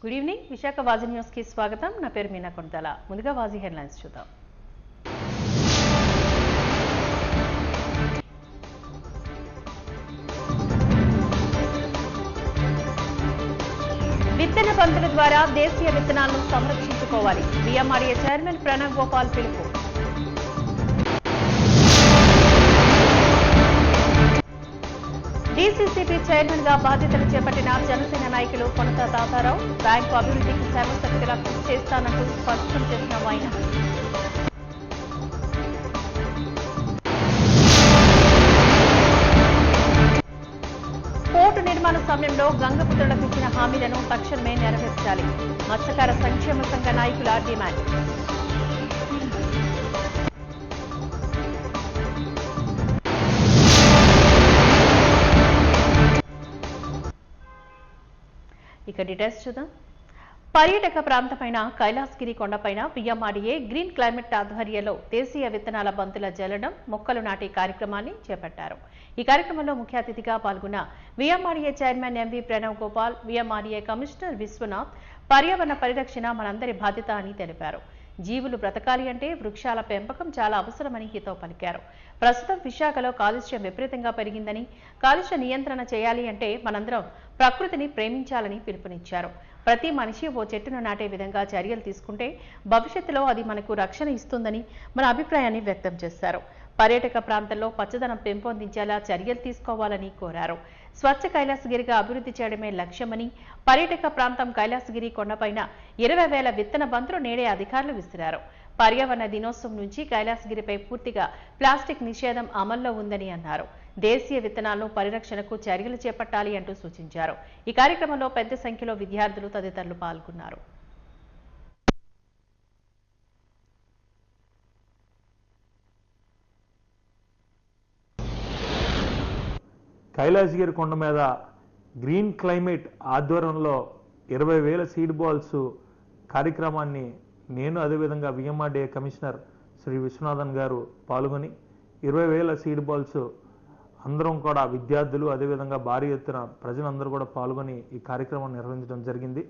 Good evening Visakha వాజీ news కి స్వాగతం. నా పేరు మీనా కొండతల. ముందుగా వాజీ హెడ్లైన్స్ చూద్దాం. విత్తన బంతుల ద్వారా దేశీయ విత్తనాలను సంరక్షించుకోవాలి. విఎంఆర్ఏ చైర్మన్ ప్రణవ్ గోపాల్ పిలుపు. డీసీసీబీ చైర్మన్ గా బాధ్యతలు చేపట్టిన జనసేన నాయకులు కొనత తాతారావు బ్యాంకు అభివృద్ధికి సర్వశక్తిలా కృషి చేస్తానంటూ స్పష్టం చేసిన ఆయన పోర్టు నిర్మాణ సమయంలో గంగపుత్రులకు ఇచ్చిన హామీలను తక్షణమే నెరవేర్చాలి. మత్స్యకార సంక్షేమ సంఘ నాయకుల డిమాండ్. ఇక డీటెయిల్స్ చూద్దాం. పర్యాటక ప్రాంతమైన కైలాసగిరి కొండపైన విఎంఆర్ఏ గ్రీన్ క్లైమేట్ ఆధ్వర్యంలో దేశీయ విత్తనాల బంతుల జల్లడం మొక్కలు నాటే కార్యక్రమాన్ని చేపట్టారు. ఈ కార్యక్రమంలో ముఖ్య అతిథిగా పాల్గొన్న VMRA chairman MV Pranav Gopal, VMRA commissioner Vishwanath పర్యావరణ పరిరక్షణ మనందరి బాధ్యత అని తెలిపారు. జీవులు బ్రతకాలి అంటే వృక్షాల పెంపకం చాలా అవసరమని హితవు పలికారు. ప్రస్తుతం విశాఖలో కాలుష్యం విపరీతంగా పెరిగిందని, కాలుష్య నియంత్రణ చేయాలి అంటే మనందరం ప్రకృతిని ప్రేమించాలని పిలుపునిచ్చారు. ప్రతి మనిషి ఓ చెట్టును నాటే విధంగా చర్యలు తీసుకుంటే భవిష్యత్తులో అది మనకు రక్షణ ఇస్తుందని మన అభిప్రాయాన్ని వ్యక్తం చేశారు. పర్యాటక ప్రాంతాల్లో పచ్చదనం పెంపొందించేలా చర్యలు తీసుకోవాలని కోరారు. స్వచ్ఛ కైలాసగిరిగా అభివృద్ధి చేయడమే లక్ష్యమని, పర్యాటక ప్రాంతం కైలాసగిరి కొండపైన 20,000 విత్తన బంతులు నేడే అధికారులు విసిరారు. పర్యావరణ దినోత్సవం నుంచి కైలాసగిరిపై పూర్తిగా ప్లాస్టిక్ నిషేధం అమల్లో ఉందని అన్నారు. దేశీయ విత్తనాలను పరిరక్షణకు చర్యలు చేపట్టాలి అంటూ సూచించారు. ఈ కార్యక్రమంలో పెద్ద సంఖ్యలో విద్యార్థులు తదితరులు పాల్గొన్నారు. కైలాసగిరి కొండ మీద గ్రీన్ క్లైమేట్ ఆధ్వర్యంలో 20,000 సీడ్ బాల్స్ కార్యక్రమాన్ని నేను అదేవిధంగా విఎంఆర్ఏ కమిషనర్ శ్రీ విశ్వనాథన్ గారు పాల్గొని 20,000 సీడ్ బాల్స్ అందరం కూడా విద్యార్థులు అదేవిధంగా భారీ ఎత్తున ప్రజలందరూ కూడా పాల్గొని ఈ కార్యక్రమాన్ని నిర్వహించడం జరిగింది.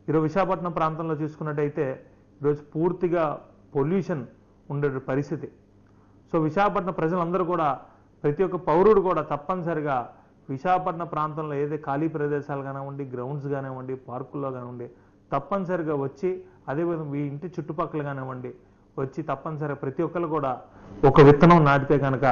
ఈరోజు విశాఖపట్నం ప్రాంతంలో చూసుకున్నట్టయితే ఈరోజు పూర్తిగా పొల్యూషన్ ఉండే పరిస్థితి. సో విశాఖపట్నం ప్రజలందరూ కూడా ప్రతి ఒక్క పౌరుడు కూడా తప్పనిసరిగా విశాఖపట్నం ప్రాంతంలో ఏదైతే ఖాళీ ప్రదేశాలు కానివ్వండి, గ్రౌండ్స్ కానివ్వండి, పార్కుల్లో కానివ్వండి తప్పనిసరిగా వచ్చి అదేవిధంగా మీ ఇంటి చుట్టుపక్కల కానివ్వండి వచ్చి తప్పనిసరిగా ప్రతి ఒక్కరు కూడా ఒక విత్తనం నాటితే కనుక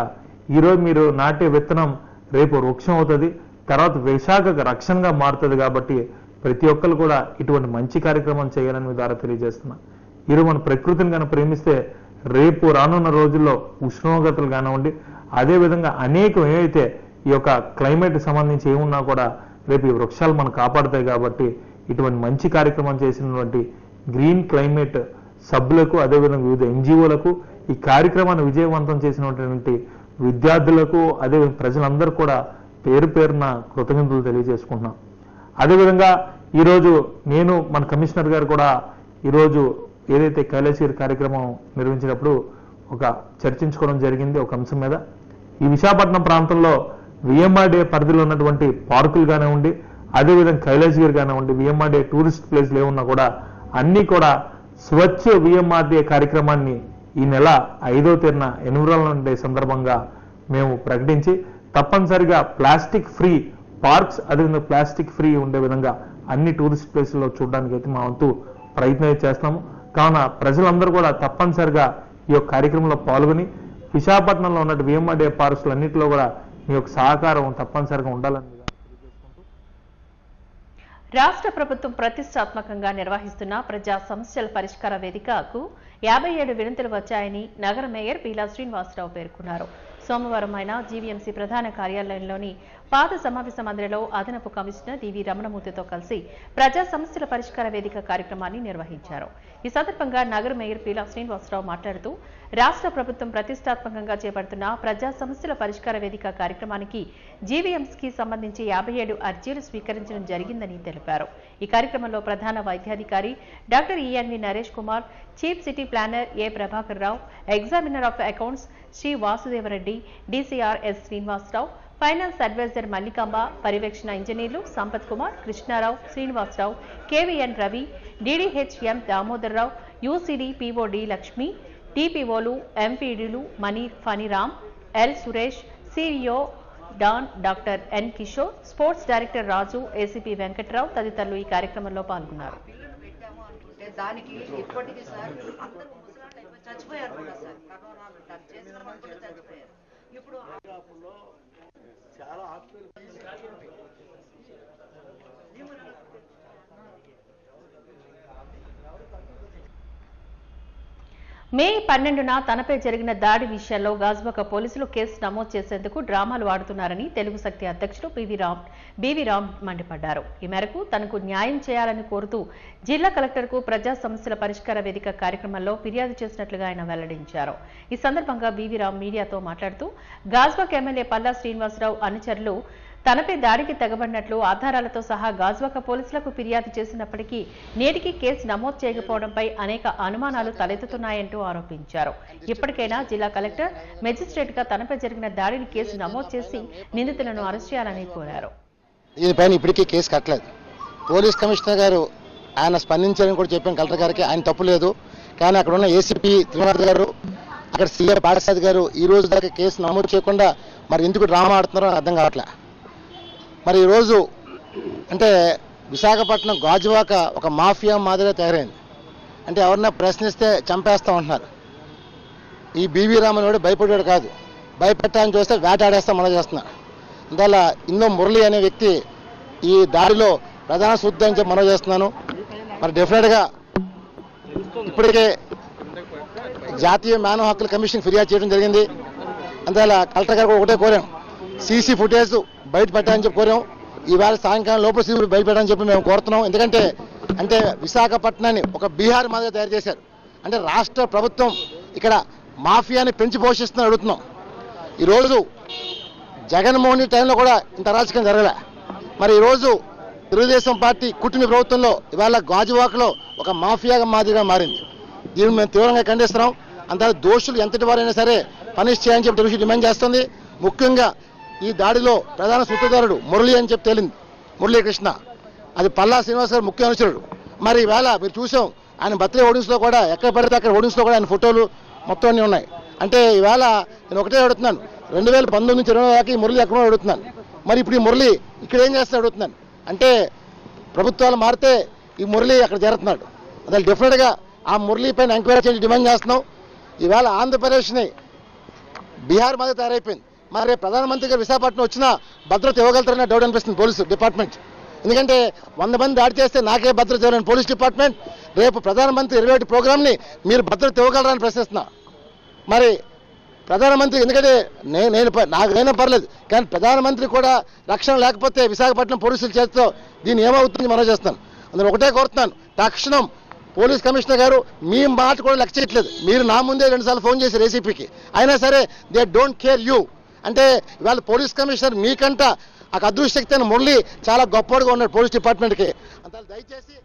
ఈరోజు మీరు నాటే విత్తనం రేపు వృక్షం అవుతుంది, తర్వాత విశాఖకు రక్షణగా మారుతుంది. కాబట్టి ప్రతి ఒక్కరు కూడా ఇటువంటి మంచి కార్యక్రమం చేయాలని మీ ద్వారా తెలియజేస్తున్నా. ఈరోజు మన ప్రకృతిని కనుక ప్రేమిస్తే రేపు రానున్న రోజుల్లో ఉష్ణోగ్రతలు కానివ్వండి అదేవిధంగా అనేకం ఏవైతే ఈ యొక్క క్లైమేట్ సంబంధించి ఏమున్నా కూడా రేపు ఈ వృక్షాలు మనం కాపాడుతాయి. కాబట్టి ఇటువంటి మంచి కార్యక్రమం చేసినటువంటి గ్రీన్ క్లైమేట్ సభ్యులకు అదేవిధంగా వివిధ ఎన్జిఓలకు ఈ కార్యక్రమాన్ని విజయవంతం చేసినటువంటి విద్యార్థులకు అదేవిధంగా ప్రజలందరూ కూడా పేరు పేరున కృతజ్ఞతలు తెలియజేసుకుంటున్నాం. అదేవిధంగా ఈరోజు నేను మన కమిషనర్ గారు కూడా ఈరోజు ఏదైతే కైలాసగిరి కార్యక్రమం నిర్వహించినప్పుడు ఒక చర్చించుకోవడం జరిగింది ఒక అంశం మీద. ఈ విశాఖపట్నం ప్రాంతంలో విఎంఆర్ఏ పరిధిలో ఉన్నటువంటి పార్కులు కానివ్వండి అదేవిధంగా కైలాసగిరి కానివ్వండి విఎంఆర్ఏ టూరిస్ట్ ప్లేస్లు ఏమున్నా కూడా అన్నీ కూడా స్వచ్ఛ విఎంఆర్ఏ కార్యక్రమాన్ని ఈ నెల 5వ తేదీన ఎన్విరాన్మెంట్ డే సందర్భంగా మేము ప్రకటించి తప్పనిసరిగా ప్లాస్టిక్ ఫ్రీ పార్క్స్ అదేవిధంగా ప్లాస్టిక్ ఫ్రీ ఉండే విధంగా అన్ని టూరిస్ట్ ప్లేస్లో చూడడానికి అయితే మా వంతు ప్రయత్నం చేస్తాము. కావున ప్రజలందరూ కూడా తప్పనిసరిగా ఈ యొక్క కార్యక్రమంలో పాల్గొని విశాఖపట్నంలో ఉన్న విఎంఆర్ఏ పార్క్స్లు అన్నింటిలో కూడా మీ యొక్క సహకారం తప్పనిసరిగా ఉండాలని తెలియజేసుకుంటూ రాష్ట్ర ప్రభుత్వం ప్రతిష్టాత్మకంగా నిర్వహిస్తున్న ప్రజా సమస్యల పరిష్కార వేదికకు 57 వినతులు వచ్చాయని నగర మేయర్ పీలా శ్రీనివాసరావు పేర్కొన్నారు. సోమవారం ఆయన జీవీఎంసీ ప్రధాన కార్యాలయంలోని పాత సమావేశ మందిరంలో అదనపు కమిషనర్ డివి రమణమూర్తితో కలిసి ప్రజా సమస్యల పరిష్కార వేదిక కార్యక్రమాన్ని నిర్వహించారు. ఈ సందర్భంగా నగర మేయర్ పీలా శ్రీనివాసరావు మాట్లాడుతూ రాష్ట్ర ప్రభుత్వం ప్రతిష్టాత్మకంగా చేపడుతున్న ప్రజా సమస్యల పరిష్కార వేదిక కార్యక్రమానికి జీవీఎంసీకి సంబంధించి 57 అర్జీలు స్వీకరించడం జరిగిందని తెలిపారు. ఈ కార్యక్రమంలో ప్రధాన వైద్యాధికారి doctor ENV Naresh Kumar, chief city planner A Prabhakar Rao, examiner of accounts Shri Vasudevareddy, DCR S Srinivasarao, finance adviser Mallikamba, పర్యవేక్షణ ఇంజనీర్లు Sampath Kumar, Krishnarao, Srinivasarao, KVN Ravi, DDHM Damodarrao, UCD PO D Lakshmi, టీపీఓలు, ఎంపీడీలు మనీర్ ఫణిరామ్, ఎల్ సురేష్, సిఇఓ డాన్ doctor N Kishore, sports director Raju, ACP Venkatrao తదితరులు ఈ కార్యక్రమంలో పాల్గొన్నారు. దానికి ఇప్పటికీ సార్ అందరూ ముసలాళ్ళు చచ్చిపోయారు కూడా సార్, కరోనా చేసిన మందులు చచ్చిపోయారు. ఇప్పుడు చాలా మే 12న తనపై జరిగిన దాడి విషయంలో గాజువాక పోలీసులు కేసు నమోదు చేసేందుకు డ్రామాలు ఆడుతున్నారని తెలుగు శక్తి అధ్యక్షుడు బీవీ రామ్ మండిపడ్డారు. ఈ మేరకు తనకు న్యాయం చేయాలని కోరుతూ జిల్లా కలెక్టర్కు ప్రజా సమస్యల పరిష్కార వేదిక కార్యక్రమంలో ఫిర్యాదు చేసినట్లుగా ఆయన వెల్లడించారు. ఈ సందర్భంగా బీవీ రామ్ మీడియాతో మాట్లాడుతూ గాజువాక ఎమ్మెల్యే పల్లా శ్రీనివాసరావు అనుచరులు తనపై దాడికి తెగబడినట్లు ఆధారాలతో సహా గాజువాక పోలీసులకు ఫిర్యాదు చేసినప్పటికీ నేటికి కేసు నమోదు చేయకపోవడంపై అనేక అనుమానాలు తలెత్తుతున్నాయంటూ ఆరోపించారు. ఇప్పటికైనా జిల్లా కలెక్టర్ మెజిస్ట్రేట్ గా తనపై జరిగిన దాడిని కేసు నమోదు చేసి నిందితులను అరెస్ట్ చేయాలని కోరారు. దీనిపైన ఇప్పటికీ కేసు కట్టలేదు. పోలీస్ కమిషనర్ గారు ఆయన స్పందించారని కూడా చెప్పాను కలెక్టర్ గారికి, ఆయన తప్పు లేదు. కానీ అక్కడ ఉన్న ఏసీపీ త్రినాథ్ గారు, అక్కడ సీఏ పాఠశాల గారు ఈ రోజు దాకా కేసు నమోదు చేయకుండా మరి ఎందుకు డ్రామా ఆడుతున్నారో అర్థం కావట్లే. మరి ఈరోజు అంటే విశాఖపట్నం గాజువాక ఒక మాఫియా మాదిరిగా తయారైంది. అంటే ఎవరన్నా ప్రశ్నిస్తే చంపేస్తా ఉంటున్నారు. ఈ బీవీ రామన్ వాడు భయపడేవాడు కాదు, భయపెట్టాలని చూస్తే వేటాడేస్తా మనం చేస్తున్నారు. అందువల్ల ఇందులో మురళి అనే వ్యక్తి ఈ దాడిలో ప్రధాన శుద్ధి అని చెప్పి మనం చేస్తున్నాను. మరి డెఫినెట్గా ఇప్పటికే జాతీయ మానవ హక్కుల కమిషన్ ఫిర్యాదు చేయడం జరిగింది. అందువల్ల కలెక్టర్ గారు ఒకటే కోరాం, సీసీ ఫుటేజ్ బయట పెట్టాలని చెప్పి కోరాం. ఈవేళ సాయంకాలం లోపల సీసీ బయట పెట్టాలని చెప్పి మేము కోరుతున్నాం. ఎందుకంటే విశాఖపట్నాన్ని ఒక బీహార్ మాదిరిగా తయారు చేశారు. అంటే రాష్ట్ర ప్రభుత్వం ఇక్కడ మాఫియాని పెంచి పోషిస్తుందని అడుగుతున్నాం. ఈరోజు జగన్మోహన్ రెడ్డి టైంలో కూడా ఇంత అరాచకం జరగలే. మరి ఈరోజు తెలుగుదేశం పార్టీ కుటుంబ ప్రభుత్వంలో ఇవాళ గాజువాకలో ఒక మాఫియా మాదిరిగా మారింది. దీన్ని మేము తీవ్రంగా ఖండిస్తున్నాం. అంత దోషులు ఎంతటి వారైనా సరే పనిష్ చేయాలని చెప్పి తెలుగు డిమాండ్ చేస్తుంది. ముఖ్యంగా ఈ దాడిలో ప్రధాన సూత్రధారుడు మురళి అని చెప్పి తేలింది, మురళీకృష్ణ. అది పల్లా శ్రీనివాస్ గారు ముఖ్య అనుచరుడు. మరి ఈవేళ మీరు చూసాం ఆయన బర్త్డే హోర్డింగ్స్లో కూడా ఎక్కడ పడితే అక్కడ హోర్డింగ్స్లో కూడా ఆయన ఫోటోలు మొత్తం అన్నీ ఉన్నాయి. అంటే ఈవేళ నేను ఒకటే అడుగుతున్నాను, 2019 నుంచి 2020 దాకా ఈ మురళి ఎక్కడో అడుగుతున్నాను. మరి ఇప్పుడు ఈ మురళి ఇక్కడ ఏం చేస్తే అడుగుతున్నాను. అంటే ప్రభుత్వాలు మారితే ఈ మురళి అక్కడ చేరుతున్నాడు. అసలు డెఫినెట్గా ఆ మురళి పైన ఎంక్వైరీ చేసి డిమాండ్ చేస్తున్నాం. ఈవేళ ఆంధ్రప్రదేశ్ని బీహార్ మాదిరి తయారైపోయింది. మరి ప్రధానమంత్రి గారు విశాఖపట్నం వచ్చినా భద్రత ఇవ్వగలుగుతారనే డౌట్ అనిపిస్తుంది పోలీసు డిపార్ట్మెంట్. ఎందుకంటే 100 మంది దాడి చేస్తే నాకే భద్రత ఇవ్వాలని పోలీస్ డిపార్ట్మెంట్, రేపు ప్రధానమంత్రి 21 ప్రోగ్రామ్ని మీరు భద్రత ఇవ్వగలరని ప్రశ్నిస్తున్నా. మరి ప్రధానమంత్రి, ఎందుకంటే నాకైనా పర్లేదు, కానీ ప్రధానమంత్రి కూడా రక్షణ లేకపోతే విశాఖపట్నం పోలీసుల చేతితో దీన్ని ఏమవుతుంది మనం చేస్తాను. అందులో ఒకటే కోరుతున్నాను, తక్షణం పోలీస్ కమిషనర్ గారు మీ మాట కూడా లెక్క చేయట్లేదు. మీరు నా ముందే 2 సార్లు ఫోన్ చేశారు ఏసీపీకి, అయినా సరే దే డోంట్ కేర్ యూ. అంటే ఇవాళ పోలీస్ కమిషనర్ మీకంట ఆ అదృష్టశక్తి అయిన మురళి చాలా గొప్పగా ఉన్నాడు పోలీస్ డిపార్ట్మెంట్కి. అందువల్ల దయచేసి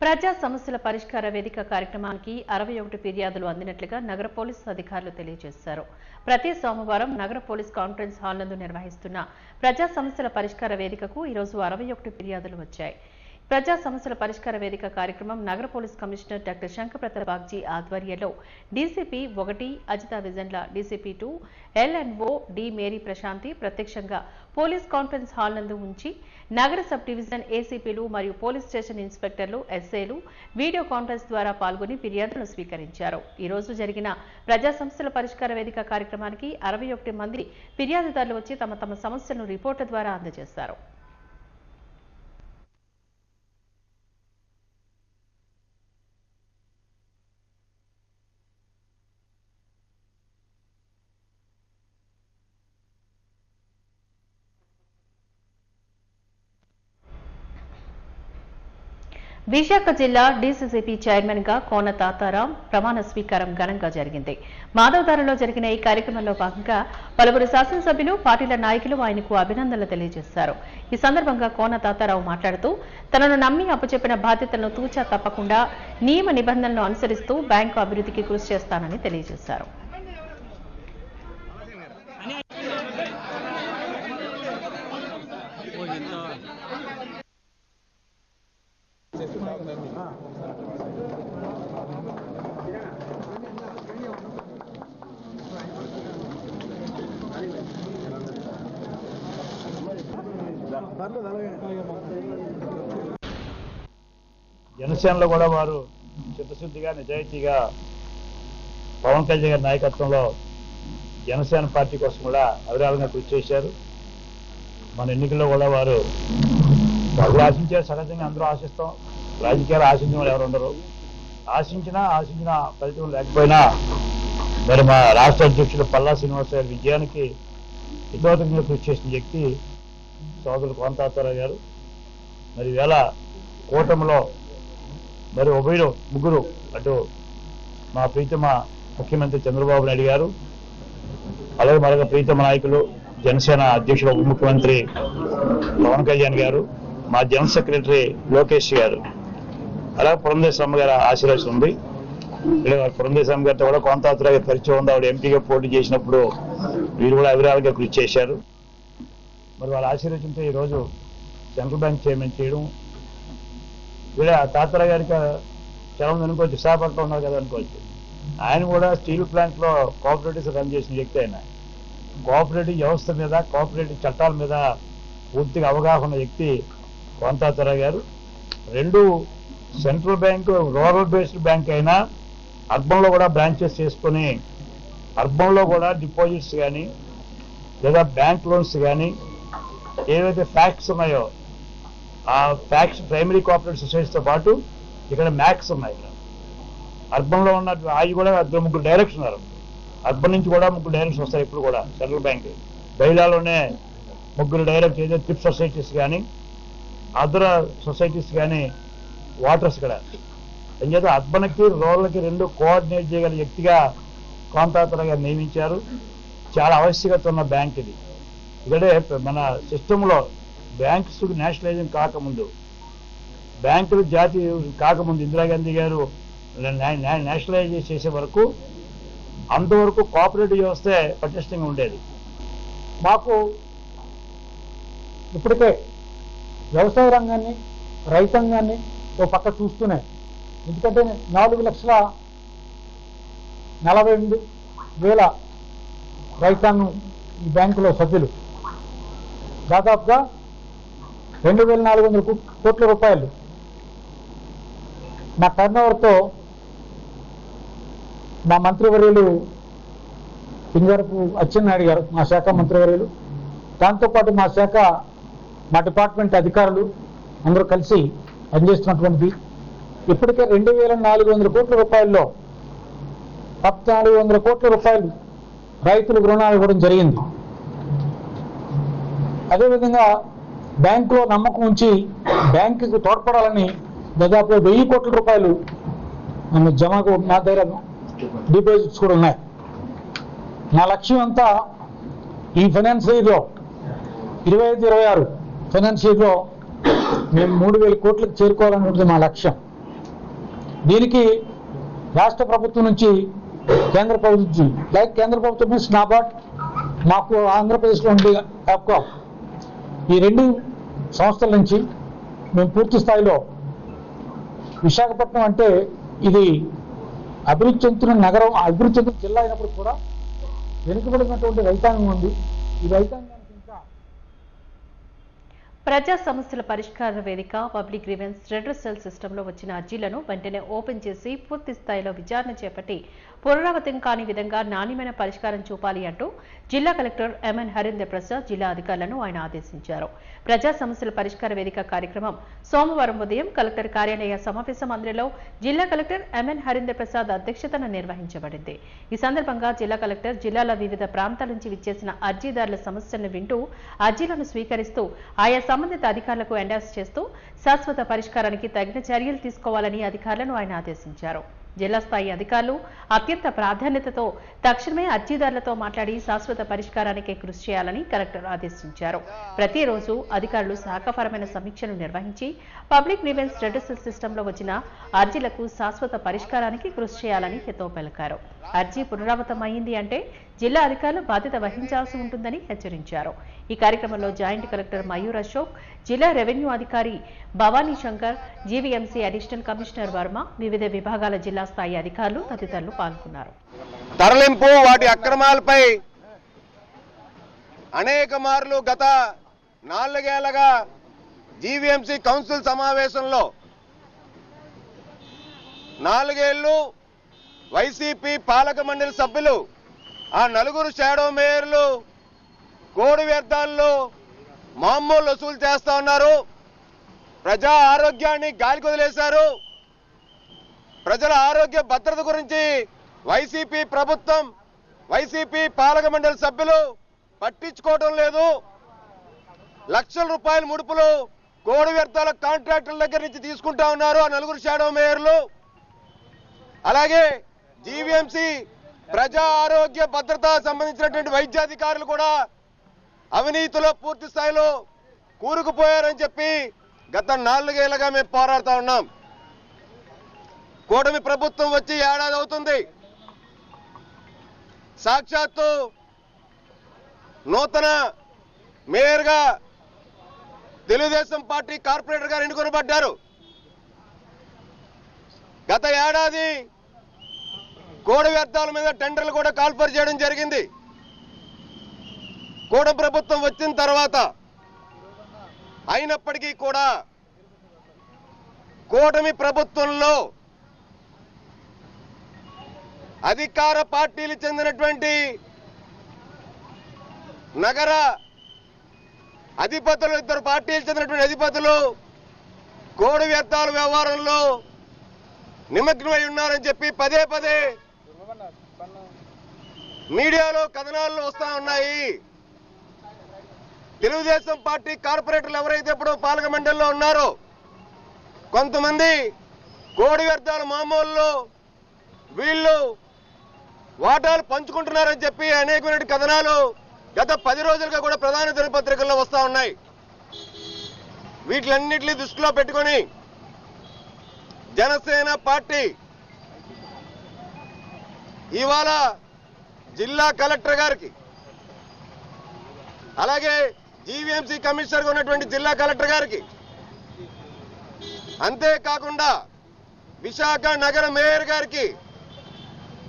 ప్రజా సమస్యల పరిష్కార వేదిక కార్యక్రమానికి 61 ఫిర్యాదులు అందినట్లుగా నగర పోలీసు అధికారులు తెలియజేశారు. ప్రతి సోమవారం నగర పోలీస్ కాన్ఫరెన్స్ హాల్ నందు నిర్వహిస్తున్న ప్రజా సమస్యల పరిష్కార వేదికకు ఈరోజు 61 ఫిర్యాదులు వచ్చాయి. ప్రజా సమస్యల పరిష్కార వేదిక కార్యక్రమం నగర పోలీస్ కమిషనర్ డాక్టర్ శంకరప్రతాప్ బాగ్జీ ఆధ్వర్యంలో DCP 1 Ajitha విజన్ల, DCP 2 LNO D Mary Prashanti ప్రత్యక్షంగా పోలీస్ కాన్ఫరెన్స్ హాల్ నందు ఉంచి నగర సబ్ డివిజన్ ఏసీపీలు మరియు పోలీస్ స్టేషన్ ఇన్స్పెక్టర్లు, ఎస్ఐలు వీడియో కాన్ఫరెన్స్ ద్వారా పాల్గొని ఫిర్యాదులను స్వీకరించారు. ఈ రోజు జరిగిన ప్రజా సమస్యల పరిష్కార వేదిక కార్యక్రమానికి 61 మంది ఫిర్యాదుదారులు వచ్చి తమ తమ సమస్యలను రిపోర్టుల ద్వారా అందజేశారు. విశాఖ జిల్లా డీసీసీపీ చైర్మన్ గా కోన తాతారాం ప్రమాణ స్వీకారం ఘనంగా జరిగింది. మాధవధారలో జరిగిన ఈ కార్యక్రమంలో భాగంగా పలువురు శాసనసభ్యులు, పార్టీల నాయకులు ఆయనకు అభినందనలు తెలియజేశారు. ఈ సందర్భంగా కోన తాతారావు మాట్లాడుతూ తనను నమ్మి అప్పచెప్పిన బాధ్యతలను తూచా తప్పకుండా నియమ నిబంధనలను అనుసరిస్తూ బ్యాంకు అభివృద్ధికి కృషి చేస్తానని తెలియజేశారు. జనసేనలో కూడా వారు చిత్తశుద్ధిగా నిజాయితీగా పవన్ కళ్యాణ్ గారి నాయకత్వంలో జనసేన పార్టీ కోసం కూడా అవిరాళంగా కృషి చేశారు. మన ఎన్నికల్లో కూడా వారు ఆశించారు. సహజంగా అందరూ ఆశిస్తాం, రాజకీయాలు ఆశించిన వాళ్ళు ఎవరు ఉండరు. ఆశించిన ఫలితం లేకపోయినా మరి మా రాష్ట్ర అధ్యక్షుడు పల్లా శ్రీనివాస గారి విజయానికి హితోత్తంగా కృషి చేసిన వ్యక్తి సోదరుడు కోనతాతారావు గారు. మరి వేళ కూటమిలో మరి ఉభయులు ముగ్గురు, అటు మా ప్రీతమ ముఖ్యమంత్రి చంద్రబాబు నాయుడు గారు, అలాగే మరొక ప్రీతమ నాయకులు జనసేన అధ్యక్షుడు ఉప ముఖ్యమంత్రి పవన్ కళ్యాణ్ గారు, మా జనరల్ సెక్రటరీ లోకేష్ గారు, అలాగే పురంధేశ్వరమ్మ గారి ఆశీర్వాదం ఉంది. పురంధేశ్వరమ్మ గారితో కూడా కోనతాతారావు గారి పరిచయం ఉంది. ఆవిడ ఎంపీగా పోటీ చేసినప్పుడు వీరు కూడా అవిరాలుగా కృషి చేశారు. మరి వాళ్ళ ఆశీర్వచనంతో ఈరోజు సెంట్రల్ బ్యాంక్ చైర్మన్ చేయడం, వీళ్ళ తాతారావు గారికి చాలా అనుకోవచ్చు, విశాఖపట్నం ఉన్నారు కదా అనుకోవచ్చు. ఆయన కూడా స్టీల్ ప్లాంట్ లో కోఆపరేటివ్స్ రన్ చేసిన వ్యక్తి. ఆయన కోఆపరేటివ్ వ్యవస్థ మీద, కోఆపరేటివ్ చట్టాల మీద పూర్తిగా అవగాహన వ్యక్తి కోనతాతారావు గారు. రెండు central bank rural based bank అయినా అర్బన్లో కూడా బ్రాంచెస్ చేసుకొని అర్బన్లో కూడా డిపాజిట్స్ కానీ లేదా బ్యాంక్ లోన్స్ కానీ ఏవైతే ఫ్యాక్ట్స్ ఉన్నాయో ఆ ఫ్యాక్ట్స్ ప్రైమరీ కోఆపరేటివ్ సొసైటీతో పాటు ఇక్కడ మ్యాక్స్ ఉన్నాయి. అర్బన్లో ఉన్న అవి కూడా ముగ్గురు డైరెక్ట్స్ ఉన్నారు. అర్బన్ నుంచి కూడా ముగ్గురు డైరెక్ట్స్ వస్తాయి. ఇప్పుడు కూడా సెంట్రల్ బ్యాంక్ బైలాలోనే ముగ్గురు డైరెక్ట్, ఏదైతే ట్రిప్ సొసైటీస్ కానీ అదర్ సొసైటీస్ కానీ వాటర్స్ ఇక్కడ ఏం చేత అర్బన్కి రూరల్కి రెండు కోఆర్డినేట్ చేయగల వ్యక్తిగా కోనతాతారావు గారు నియమించారు. చాలా ఆవశ్యకత ఉన్న బ్యాంక్ ఇది. ఇక్కడే మన సిస్టంలో బ్యాంక్స్ నేషనలైజింగ్ కాకముందు, బ్యాంకులు జాతీయ కాకముందు ఇందిరాగాంధీ గారు నేషనలైజ్ చేసే వరకు అంతవరకు కోఆపరేటివ్ వ్యవస్థే పటిష్టంగా ఉండేది. మాకు ఇప్పటికే వ్యవసాయ రంగాన్ని, రైతాంగాన్ని ఓ పక్క చూస్తూనే, ఎందుకంటే 4,48,000 రైతాంగం ఈ బ్యాంకులో సభ్యులు, దాదాపుగా 2,400 కోట్ల రూపాయలు మా టర్నోవర్తో మా మంత్రివర్యులు పింజరపు అచ్చెన్నాయుడు గారు, మా శాఖ మంత్రివర్యులు, దాంతోపాటు మా శాఖ, మా డిపార్ట్మెంట్ అధికారులు అందరూ కలిసి పనిచేస్తున్నటువంటి ఇప్పటికే 2,400 కోట్ల రూపాయల్లో 1,400 కోట్ల రూపాయలు రైతులకు రుణాలు ఇవ్వడం జరిగింది. అదేవిధంగా బ్యాంకులో నమ్మకం ఉంచి బ్యాంకుకి తోడ్పడాలని దాదాపు 1000 కోట్ల రూపాయలు జమకు నా దగ్గర డిపాజిట్స్ కూడా ఉన్నాయి. నా లక్ష్యం అంతా ఈ ఫైనాన్స్ ఇయర్లో 25-26 ఫైనాన్స్ ఇయర్లో మేము 3,000 కోట్లకు చేరుకోవాలనేది మా లక్ష్యం. దీనికి రాష్ట్ర ప్రభుత్వం నుంచి, కేంద్ర ప్రభుత్వం, లైక్ కేంద్ర ప్రభుత్వం నుంచి నాబార్డ్, మాకు ఆంధ్రప్రదేశ్లో ఉండే టాప్కాప్, ఈ రెండు సంస్థల నుంచి మేము పూర్తి స్థాయిలో, విశాఖపట్నం అంటే ఇది అభివృద్ధి చెందుతున్న నగరం, అభివృద్ధి చెందుతున్న జిల్లా అయినప్పుడు కూడా వెనుకబడినటువంటి రైతాంగం ఉంది. ఈ రైతాంగానికి ఇంకా ప్రజా సమస్యల పరిష్కార వేదిక పబ్లిక్ గ్రీవెన్స్ రెడ్రెసల్ సిస్టంలో వచ్చిన అర్జీలను వెంటనే ఓపెన్ చేసి పూర్తి స్థాయిలో విచారణ చేపట్టి పునరావృతం కాని విధంగా నాణ్యమైన పరిష్కారం చూపాలి అంటూ జిల్లా కలెక్టర్ ఎంఎన్ హరీందర్ ప్రసాద్ జిల్లా అధికారులను ఆయన ఆదేశించారు. ప్రజా సమస్యల పరిష్కార వేదిక కార్యక్రమం సోమవారం ఉదయం కలెక్టర్ కార్యాలయ సమావేశ మందిరంలో జిల్లా కలెక్టర్ ఎంఎన్ హరీందర్ ప్రసాద్ అధ్యక్షతన నిర్వహించబడింది. ఈ సందర్భంగా జిల్లా కలెక్టర్ జిల్లాల వివిధ ప్రాంతాల నుంచి విచ్చేసిన అర్జీదారుల సమస్యలను వింటూ అర్జీలను స్వీకరిస్తూ ఆయా సంబంధిత అధికారులకు ఎండార్స్ చేస్తూ శాశ్వత పరిష్కారానికి తగిన చర్యలు తీసుకోవాలని అధికారులను ఆయన ఆదేశించారు. జిల్లా స్థాయి అధికారులు అత్యంత ప్రాధాన్యతతో తక్షణమే అర్జీదారులతో మాట్లాడి శాశ్వత పరిష్కారానికి కృషి చేయాలని కలెక్టర్ ఆదేశించారు. ప్రతిరోజు అధికారులు శాఖపరమైన సమీక్షలు నిర్వహించి పబ్లిక్ గ్రీవెన్స్ రెడ్యూసల్ సిస్టంలో వచ్చిన అర్జీలకు శాశ్వత పరిష్కారానికి కృషి చేయాలని హితవు పలికారు. అర్జీ పునరావృతం అయింది అంటే జిల్లా అధికారులు బాధ్యత వహించాల్సి ఉంటుందని హెచ్చరించారు. ఈ కార్యక్రమంలో జాయింట్ కలెక్టర్ మయూర్ అశోక్, జిల్లా రెవెన్యూ అధికారి Bhavani Shankar, GVMC additional commissioner Varma, వివిధ విభాగాల జిల్లా స్థాయి అధికారులు తదితరులు పాల్గొన్నారు. తరలింపు వాటి అక్రమాలపై అనేక మార్లు గత 4 ఏళ్లుగా జీవీఎంసీ కౌన్సిల్ సమావేశంలో 4 ఏళ్లు వైసీపీ పాలక మండలి సభ్యులు ఆ 4 షాడో మేయర్లు కోడి వ్యర్థాల్లో మామూలు వసూలు చేస్తా ఉన్నారు. ప్రజా ఆరోగ్యాన్ని గాలికి వదిలేశారు. ప్రజల ఆరోగ్య భద్రత గురించి వైసీపీ ప్రభుత్వం, వైసీపీ పాలక మండలి సభ్యులు పట్టించుకోవడం లేదు. లక్షల రూపాయల ముడుపులు కోడి వ్యర్థాల కాంట్రాక్టర్ల దగ్గర నుంచి తీసుకుంటా ఉన్నారు ఆ 4 షాడో మేయర్లు. అలాగే జీవీఎంసీ ప్రజా ఆరోగ్య భద్రత సంబంధించినటువంటి వైద్యాధికారులు కూడా అవినీతిలో పూర్తి స్థాయిలో కూరుకుపోయారని చెప్పి గత 4 ఏళ్లుగా మేము పోరాడుతూ ఉన్నాం. కూటమి ప్రభుత్వం వచ్చి ఏడాది అవుతుంది. సాక్షాత్తు నూతన మేయర్గా తెలుగుదేశం పార్టీ కార్పొరేటర్ గారు ఎన్నుకొనబడ్డారు. గత ఏడాది కోడి వ్యర్థాల మీద టెండర్లు కూడా కాల్ఫర్ చేయడం జరిగింది. కూటమి ప్రభుత్వం వచ్చిన తర్వాత అయినప్పటికీ కూడా కూటమి ప్రభుత్వంలో అధికార పార్టీలు చెందినటువంటి నగర అధిపతులు, 2 పార్టీలు చెందినటువంటి అధిపతులు కోడి వ్యర్థాల వ్యవహారంలో నిమగ్నమై ఉన్నారని చెప్పి పదే పదే మీడియాలో కథనాలు వస్తా ఉన్నాయి. తెలుగుదేశం పార్టీ కార్పొరేటర్లు ఎవరైతే ఇప్పుడు పాలక మండలిలో ఉన్నారో కొంతమంది కోడి వ్యర్థాల మామూలులో వీళ్ళు వాటాలు పంచుకుంటున్నారని చెప్పి అనేకమైన కథనాలు గత 10 రోజులుగా కూడా ప్రధాన దినపత్రికల్లో వస్తా ఉన్నాయి. వీటిలన్నింటినీ దృష్టిలో పెట్టుకొని జనసేన పార్టీ ఇవాళ జిల్లా కలెక్టర్ గారికి, అలాగే జీవీఎంసీ కమిషనర్గా ఉన్నటువంటి జిల్లా కలెక్టర్ గారికి, అంతేకాకుండా విశాఖ నగర మేయర్ గారికి,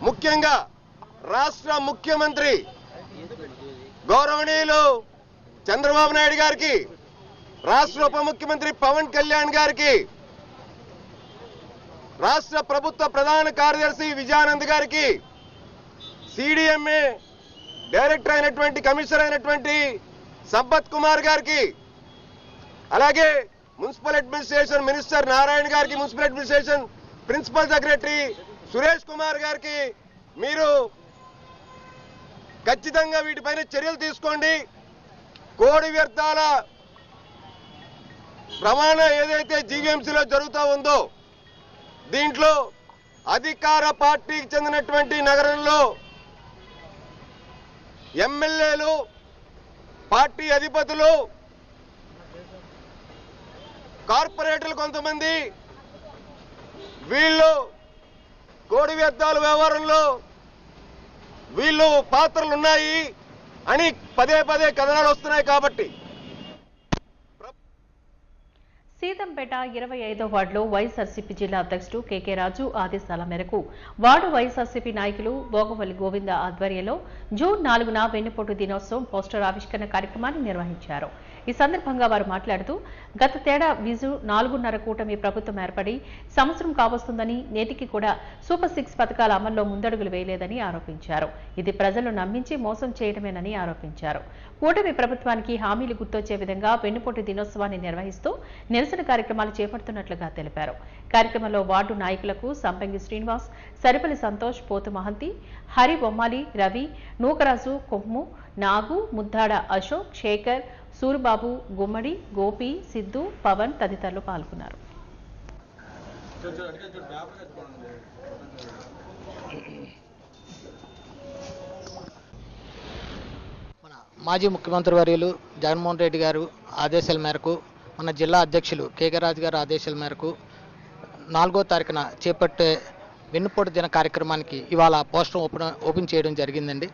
ముఖ్యంగా రాష్ట్ర ముఖ్యమంత్రి గౌరవనీయులు చంద్రబాబు నాయుడు గారికి, రాష్ట్ర ఉప ముఖ్యమంత్రి పవన్ కళ్యాణ్ గారికి, రాష్ట్ర ప్రభుత్వ ప్రధాన కార్యదర్శి విజయానంద్ గారికి, సిడిఎంఏ డైరెక్టర్ అయినటువంటి కమిషనర్ అయినటువంటి సంపత్ కుమార్ గారికి, అలాగే మున్సిపల్ అడ్మినిస్ట్రేషన్ మినిస్టర్ నారాయణ గారికి, municipal administration principal secretary Suresh Kumar గారికి మీరు ఖచ్చితంగా వీటిపైన చర్యలు తీసుకోండి. కోడి వ్యర్థాల ప్రమాణ ఏదైతే జీవీఎంసీలో జరుగుతూ ఉందో దీంట్లో అధికార పార్టీకి చెందినటువంటి నగరంలో ఎమ్మెల్యేలు, పార్టీ అధిపతులు, కార్పొరేటర్లు కొంతమంది వీళ్ళు కోడి వ్యర్థాల వ్యవహారంలో వీళ్ళు పాత్రలు ఉన్నాయి అని పదే పదే కథనాలు వస్తున్నాయి. కాబట్టి సీతంపేట 25వ వార్డులో వైఎస్ఆర్సీపీ జిల్లా అధ్యక్షుడు కేకే రాజు ఆదేశాల మేరకు వార్డు వైఎస్ఆర్సీపీ నాయకులు భోగవల్లి గోవింద ఆధ్వర్యంలో జూన్ 4న వెన్నుపోటు దినోత్సవం పోస్టర్ ఆవిష్కరణ కార్యక్రమాన్ని నిర్వహించారు. ఈ సందర్భంగా వారు మాట్లాడుతూ గత తేడా విజు 4.5 కూటమి ప్రభుత్వం ఏర్పడి సంవత్సరం కావస్తుందని, నేటికి కూడా సూపర్ 6 పథకాల అమల్లో ముందడుగులు వేయలేదని ఆరోపించారు. ఇది ప్రజలు నమ్మించి మోసం చేయడమేనని ఆరోపించారు. కూటమి ప్రభుత్వానికి హామీలు గుర్తొచ్చే విధంగా వెన్నుపోటు దినోత్సవాన్ని నిర్వహిస్తూ నిరసన కార్యక్రమాలు చేపడుతున్నట్లుగా తెలిపారు. కార్యక్రమంలో వార్డు నాయకులకు సంపంగి శ్రీనివాస్, సరిపల్లి సంతోష్, పోతు మహంతి, హరి బొమ్మాలి, రవి, నూకరాజు, కొమ్ము, నాగు, ముద్దాడ అశోక్, శేఖర్, సూరుబాబు, గుమ్మడి, గోపి, సిద్ధు, పవన్ తదితరులు పాల్గొన్నారు. మన మాజీ ముఖ్యమంత్రి వర్యులు జగన్మోహన్ రెడ్డి గారు ఆదేశాల మేరకు మన జిల్లా అధ్యక్షులు కేకే రాజు గారు ఆదేశాల మేరకు 4వ తారీఖున చేపట్టే వెన్నుపోటు దిన కార్యక్రమానికి ఇవాళ పోస్టర్ ఓపెన్ చేయడం జరిగిందండి.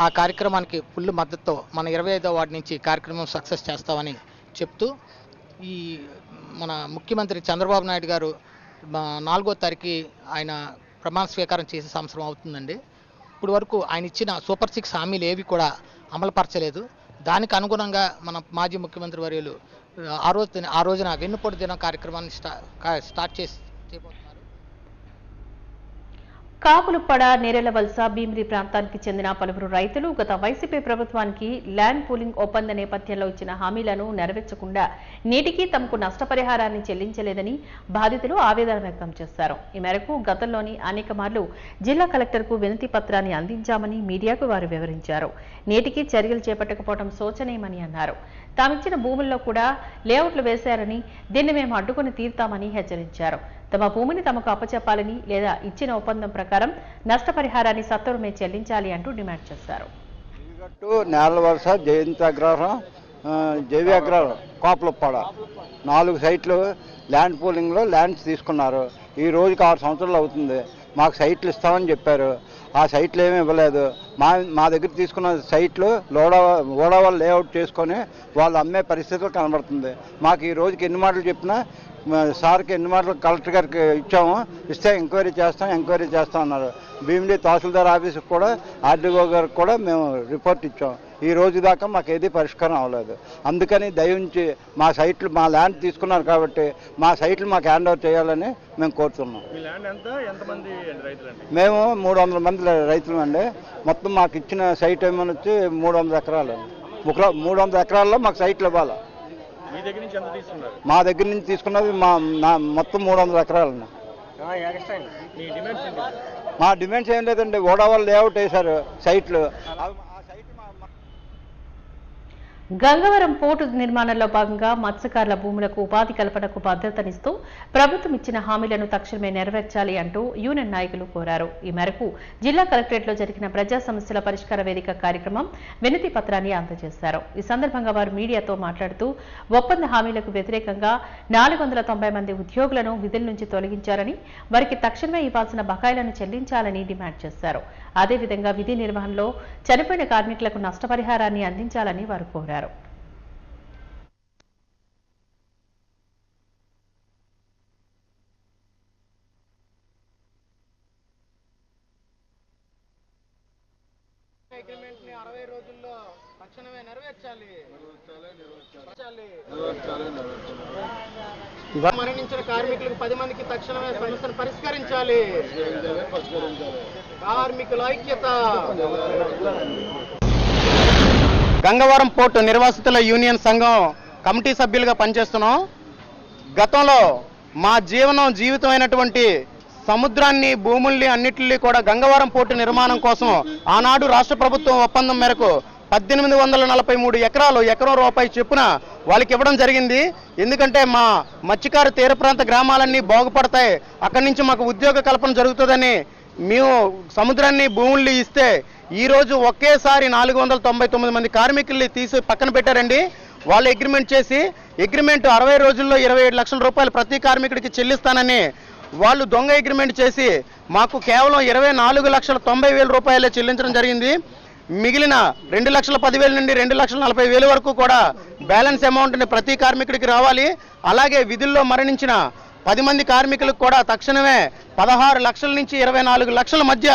ఆ కార్యక్రమానికి ఫుల్ మద్దతుతో మన 25వ వార్డు నుంచి కార్యక్రమం సక్సెస్ చేస్తామని చెప్తూ ఈ మన ముఖ్యమంత్రి చంద్రబాబు నాయుడు గారు 4వ తారీఖు ఆయన ప్రమాణ స్వీకారం చేసే సంవత్సరం అవుతుందండి. ఇప్పుడు వరకు ఆయన ఇచ్చిన సూపర్ 6 హామీలు ఏవి కూడా అమలుపరచలేదు. దానికి అనుగుణంగా మన మాజీ ముఖ్యమంత్రి వర్యులు ఆ రోజున వెన్నుపోటు దినం కార్యక్రమాన్ని స్టార్ట్ చేయబోతున్నారు. కాపులుప్పడ నేరెలవలస భీమిలి ప్రాంతానికి చెందిన పలువురు రైతులు గత వైసీపీ ప్రభుత్వానికి ల్యాండ్ పూలింగ్ ఒప్పంద నేపథ్యంలో ఇచ్చిన హామీలను నెరవేర్చకుండా నేటికి తమకు నష్టపరిహారాన్ని చెల్లించలేదని బాధితులు ఆవేదన వ్యక్తం చేశారు. ఈ మేరకు గతంలోని అనేక మార్లు జిల్లా కలెక్టర్కు వినతి పత్రాన్ని అందించామని మీడియాకు వారు వివరించారు. నేటికి చర్యలు చేపట్టకపోవడం శోచనీయమని అన్నారు. తామిచ్చిన భూముల్లో కూడా లేఅవుట్లు వేశారని దీన్ని మేము అడ్డుకుని తీరుతామని హెచ్చరించారు. తమ భూమిని తమకు అప్పచెప్పాలని లేదా ఇచ్చిన ఒప్పందం ప్రకారం నష్టపరిహారాన్ని సత్వరమే చెల్లించాలి అంటూ డిమాండ్ చేశారు. నేలవలస జయంతి అగ్రహారం జేవి అగ్రహారం కాపులపాడ 4 సైట్లు ల్యాండ్ పూలింగ్లో ల్యాండ్స్ తీసుకున్నారు. ఈ రోజుకి 6 సంవత్సరాలు అవుతుంది. మాకు సైట్లు ఇస్తామని చెప్పారు. ఆ సైట్లు ఏమీ ఇవ్వలేదు. మా దగ్గర తీసుకున్న సైట్లు ఓడవాళ్ళు లేఅవుట్ చేసుకొని వాళ్ళు అమ్మే పరిస్థితులు కనబడుతుంది. మాకు ఈ రోజుకి ఎన్ని మాటలు చెప్పినా సార్కి ఎన్ని మాటలు కలెక్టర్ గారికి ఇచ్చాము. ఇస్తే ఎంక్వైరీ చేస్తాం అన్నారు. భీమిలి తహసీల్దార్ ఆఫీస్కి కూడా ఆర్డీఓ గారికి కూడా మేము రిపోర్ట్ ఇచ్చాం. ఈ రోజు దాకా మాకు ఏది పరిష్కారం అవ్వలేదు. అందుకని దయించి మా సైట్లు మా ల్యాండ్ తీసుకున్నారు కాబట్టి మా సైట్లు మాకు హ్యాండ్ ఓవర్ చేయాలని మేము కోరుతున్నాం. మేము 300 మంది రైతులు అండి. మొత్తం మాకు ఇచ్చిన సైట్ ఏమని వచ్చి 300 ఎకరాలు. 300 ఎకరాల్లో మాకు సైట్లు ఇవ్వాలి. మా దగ్గర నుంచి తీసుకున్నది మొత్తం 300 ఎకరాలు. మా డిమాండ్స్ ఏం లేదండి. ఓడవాళ్ళు లేఅవుట్ వేశారు సైట్లు. గంగవరం పోర్టు నిర్మాణంలో భాగంగా మత్స్యకారుల భూములకు ఉపాధి కల్పనకు భద్రతనిస్తూ ప్రభుత్వం ఇచ్చిన హామీలను తక్షణమే నెరవేర్చాలి అంటూ యూనియన్ నాయకులు కోరారు. ఈ మేరకు జిల్లా కలెక్టరేట్లో జరిగిన ప్రజా సమస్యల పరిష్కార వేదిక కార్యక్రమం వినతి పత్రాన్ని అందజేశారు. ఈ సందర్భంగా వారు మీడియాతో మాట్లాడుతూ ఒప్పంద హామీలకు వ్యతిరేకంగా 490 మంది ఉద్యోగులను విధుల నుంచి తొలగించారని, వారికి తక్షణమే ఇవ్వాల్సిన బకాయిలను చెల్లించాలని డిమాండ్ చేశారు. అదేవిధంగా విధి నిర్వహణలో చనిపోయిన కార్మికులకు నష్టపరిహారాన్ని అందించాలని వారు కోరారు. అగ్రిమెంట్ ని 60 రోజుల్లో తక్షణమే నెరవేర్చాలి. మరణించిన కార్మికులకు 10 మందికి తక్షణమే సమస్యను పరిష్కరించాలి. కార్మికుల ఐక్యత. గంగవరం పోర్టు నిర్వాసితుల యూనియన్ సంఘం కమిటీ సభ్యులుగా పనిచేస్తున్నాం. గతంలో మా జీవితమైనటువంటి సముద్రాన్ని, భూముల్ని అన్నిటిని కూడా గంగవరం పోర్టు నిర్మాణం కోసం ఆనాడు రాష్ట్ర ప్రభుత్వం ఒప్పందం మేరకు 1843 ఎకరాలు ఎకరం రూపాయి చొప్పున వాళ్ళకి ఇవ్వడం జరిగింది. ఎందుకంటే మా మత్స్యకారు తీర ప్రాంత గ్రామాలన్నీ బాగుపడతాయి, అక్కడి నుంచి మాకు ఉద్యోగ కల్పన జరుగుతుందని మేము సముద్రాన్ని, భూముల్ని ఇస్తే ఈరోజు ఒకేసారి 499 మంది కార్మికుల్ని తీసి పక్కన పెట్టారండి. వాళ్ళు అగ్రిమెంట్ చేసి 60 రోజుల్లో 27 లక్షల రూపాయలు ప్రతి కార్మికుడికి చెల్లిస్తానని వాళ్ళు దొంగ అగ్రిమెంట్ చేసి మాకు కేవలం 24,90,000 రూపాయలే చెల్లించడం జరిగింది. మిగిలిన 2,10,000 నుండి 2,40,000 వరకు కూడా బ్యాలెన్స్ అమౌంట్ని ప్రతి కార్మికుడికి రావాలి. అలాగే విధుల్లో మరణించిన 10 మంది కార్మికులకు కూడా తక్షణమే 16 లక్షల నుంచి 24 లక్షల మధ్య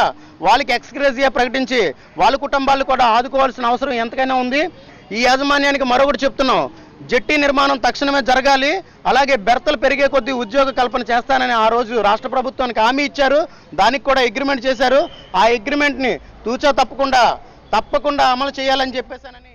వాళ్ళకి ఎక్స్గ్రేజియా ప్రకటించి వాళ్ళ కుటుంబాలు కూడా ఆదుకోవాల్సిన అవసరం ఎంతకైనా ఉంది. ఈ యాజమాన్యానికి మరొకటి చెప్తున్నాం, జెట్టి నిర్మాణం తక్షణమే జరగాలి. అలాగే బెర్తలు పెరిగే కొద్దీ ఉద్యోగ కల్పన చేస్తానని ఆ రోజు రాష్ట్ర ప్రభుత్వానికి హామీ ఇచ్చారు. దానికి కూడా అగ్రిమెంట్ చేశారు. ఆ అగ్రిమెంట్ని తప్పకుండా అమలు చేయాలని చెప్పేసానని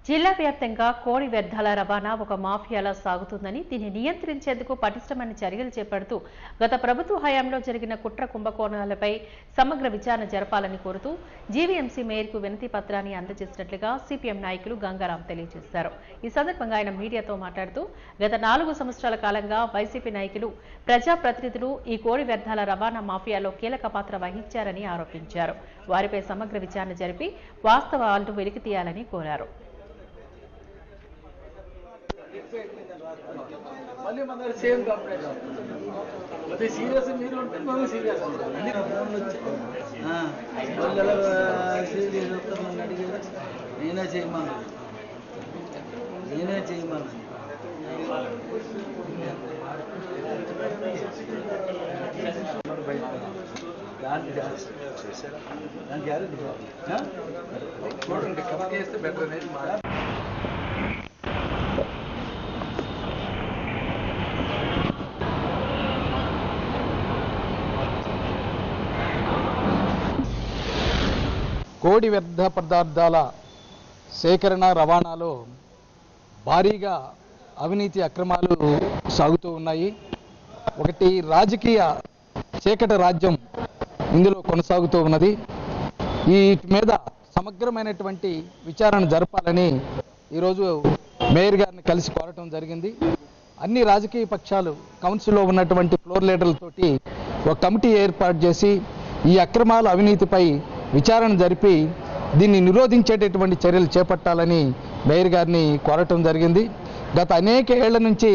జిల్లా వ్యాప్తంగా కోడి వ్యర్థాల రవాణా ఒక మాఫియాలా సాగుతుందని దీన్ని నియంత్రించేందుకు పటిష్టమైన చర్యలు చేపడుతూ గత ప్రభుత్వ హయాంలో జరిగిన కుట్ర కుంభకోణాలపై సమగ్ర విచారణ జరపాలని కోరుతూ జీవీఎంసీ మేయర్కు వినతి పత్రాన్ని అందజేసినట్లుగా సిపిఎం నాయకులు గంగారాం తెలియజేశారు. ఈ సందర్భంగా ఆయన మీడియాతో మాట్లాడుతూ గత 4 సంవత్సరాల కాలంగా వైసీపీ నాయకులు, ప్రజాప్రతినిధులు ఈ కోడి వ్యర్థాల రవాణా మాఫియాలో కీలక పాత్ర వహించారని ఆరోపించారు. వారిపై సమగ్ర విచారణ జరిపి వాస్తవాలను వెలికితీయాలని కోరారు. మళ్ళీ మన సేమ్ కంప్లైంట్ కొద్ది సీరియస్ మీరు ఉంటే మనం సీరియస్ అడిగారు. నేనే చేయమన్నా చూడండి కవర్ చేస్తే బెటర్ అనేది కోడి వ్యర్థ పదార్థాల సేకరణ రవాణాలో భారీగా అవినీతి అక్రమాలు సాగుతూ ఉన్నాయి. ఒకటి రాజకీయ చీకటి రాజ్యం ఇందులో కొనసాగుతూ ఉన్నది. వీటి మీద సమగ్రమైనటువంటి విచారణ జరపాలని ఈరోజు మేయర్ గారిని కలిసి కోరటం జరిగింది. అన్ని రాజకీయ పక్షాలు కౌన్సిల్లో ఉన్నటువంటి ఫ్లోర్ లీడర్లతోటి ఒక కమిటీ ఏర్పాటు చేసి ఈ అక్రమాల అవినీతిపై విచారణ జరిపి దీన్ని నిరోధించేటటువంటి చర్యలు చేపట్టాలని మేయర్ గారిని కోరటం జరిగింది. గత అనేక ఏళ్ల నుంచి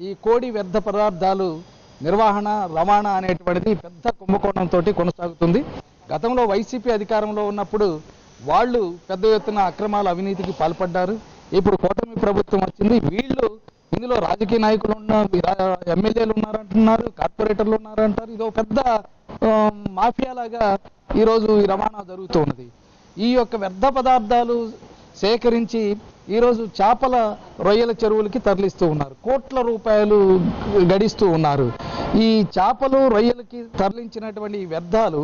ఈ కోడి వ్యర్థ పదార్థాలు నిర్వహణ, రవాణా అనేటువంటిది పెద్ద కుంభకోణంతో కొనసాగుతుంది. గతంలో వైసీపీ అధికారంలో ఉన్నప్పుడు వాళ్ళు పెద్ద ఎత్తున అక్రమాల అవినీతికి పాల్పడ్డారు. ఇప్పుడు కూటమి ప్రభుత్వం వచ్చింది. వీళ్ళు ఇందులో రాజకీయ నాయకులు ఎమ్మెల్యేలు ఉన్నారంటున్నారు, కార్పొరేటర్లు ఉన్నారంటారు. ఇది ఒక పెద్ద మాఫియాలాగా ఈరోజు ఈ రవాణా జరుగుతూ ఉన్నది. ఈ యొక్క వ్యర్థ పదార్థాలు సేకరించి ఈరోజు చేపల రొయ్యల చెరువులకి తరలిస్తూ ఉన్నారు. కోట్ల రూపాయలు గడిస్తూ ఉన్నారు. ఈ చేపలు రొయ్యలకి తరలించినటువంటి వ్యర్థాలు,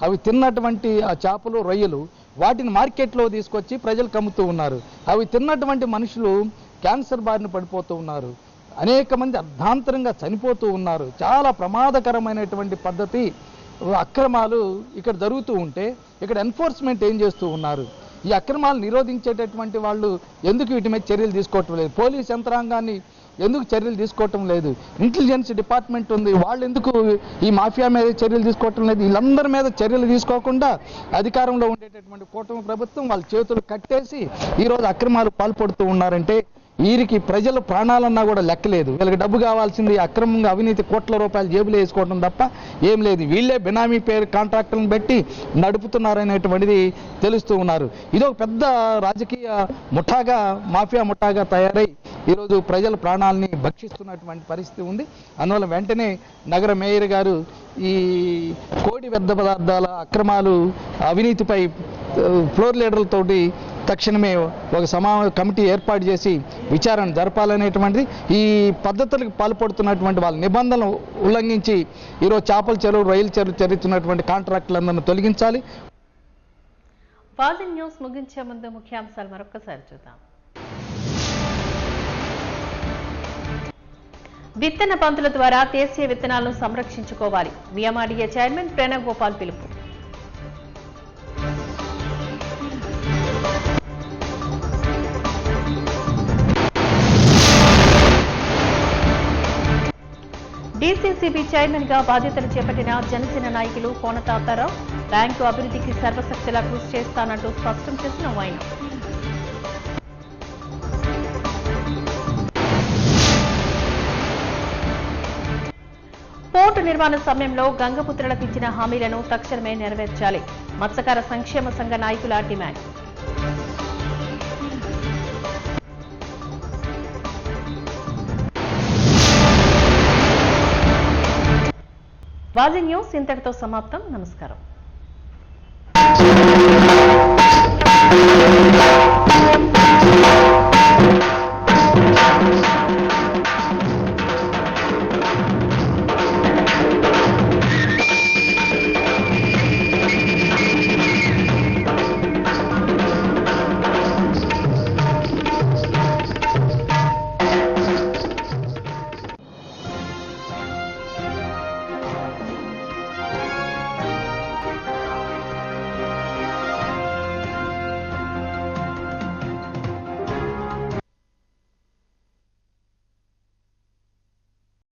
అవి తిన్నటువంటి ఆ చేపలు రొయ్యలు వాటిని మార్కెట్లో తీసుకొచ్చి ప్రజలకు అమ్ముతూ ఉన్నారు. అవి తిన్నటువంటి మనుషులు క్యాన్సర్ బారిన పడిపోతూ ఉన్నారు. అనేక మంది అర్ధాంతరంగా చనిపోతూ ఉన్నారు. చాలా ప్రమాదకరమైనటువంటి పద్ధతి, అక్రమాలు ఇక్కడ జరుగుతూ ఉంటే ఇక్కడ ఎన్ఫోర్స్మెంట్ ఏం చేస్తూ ఉన్నారు? ఈ అక్రమాలు నిరోధించేటటువంటి వాళ్ళు ఎందుకు వీటి మీద చర్యలు తీసుకోవటం లేదు? పోలీస్ యంత్రాంగాన్ని ఎందుకు చర్యలు తీసుకోవటం లేదు? ఇంటెలిజెన్స్ డిపార్ట్మెంట్ ఉంది, వాళ్ళు ఎందుకు ఈ మాఫియా మీద చర్యలు తీసుకోవటం లేదు? వీళ్ళందరి మీద చర్యలు తీసుకోకుండా అధికారంలో ఉండేటటువంటి కూటమి ప్రభుత్వం వాళ్ళ చేతులు కట్టేసి ఈరోజు అక్రమాలు పాల్పడుతూ ఉన్నారంటే వీరికి ప్రజల ప్రాణాలన్నా కూడా లెక్కలేదు. వీళ్ళకి డబ్బు కావాల్సింది అక్రమంగా అవినీతి కోట్ల రూపాయలు జేబులో వేసుకోవడం తప్ప ఏం లేదు. వీళ్ళే బినామీ పేరు కాంట్రాక్టులను పెట్టి నడుపుతున్నారనేటువంటిది తెలుస్తూ ఉన్నారు. ఇది ఒక పెద్ద రాజకీయ ముఠాగా, మాఫియా ముఠాగా తయారై ఈరోజు ప్రజల ప్రాణాలని భక్షిస్తున్నటువంటి పరిస్థితి ఉంది. అందువల్ల వెంటనే నగర మేయర్ గారు ఈ కోడి వ్యర్థ పదార్థాల అక్రమాలు, అవినీతిపై ఫ్లోర్ లీడర్లతోటి తక్షణమే ఒక కమిటీ ఏర్పాటు చేసి విచారణ జరపాలనేటువంటిది, ఈ పద్ధతులకు పాల్పడుతున్నటువంటి వాళ్ళ నిబంధనలు ఉల్లంఘించి ఈరోజు చేపల చెరువు, రైలు చెరువు జరుగుతున్నటువంటి కాంట్రాక్టులందరినీ తొలగించాలి. వాజన్ న్యూస్ ముగించే ముందు ముఖ్యాంశాలు మరొకసారి చూద్దాం. విత్తన పంతుల ద్వారా దేశీయ విత్తనాలను సంరక్షించుకోవాలి. విఎంఆర్డీఏ చైర్మన్ ప్రణవ్ గోపాల్ పిలుపు. డీసీసీబీ చైర్మన్ గా బాధ్యతలు చేపట్టిన జనసేన నాయకులు కోన తాతారావు బ్యాంకు అభివృద్ధికి సర్వశక్తిలా కృషి చేస్తానంటూ స్పష్టం చేసిన ఆయన పోర్టు నిర్మాణ సమయంలో గంగపుత్రులకు ఇచ్చిన హామీలను తక్షణమే నెరవేర్చాలి. మత్స్యకార సంక్షేమ సంఘ నాయకుల డిమాండ్. వాజన్ న్యూస్ ఇంతటితో సమాప్తం. నమస్కారం.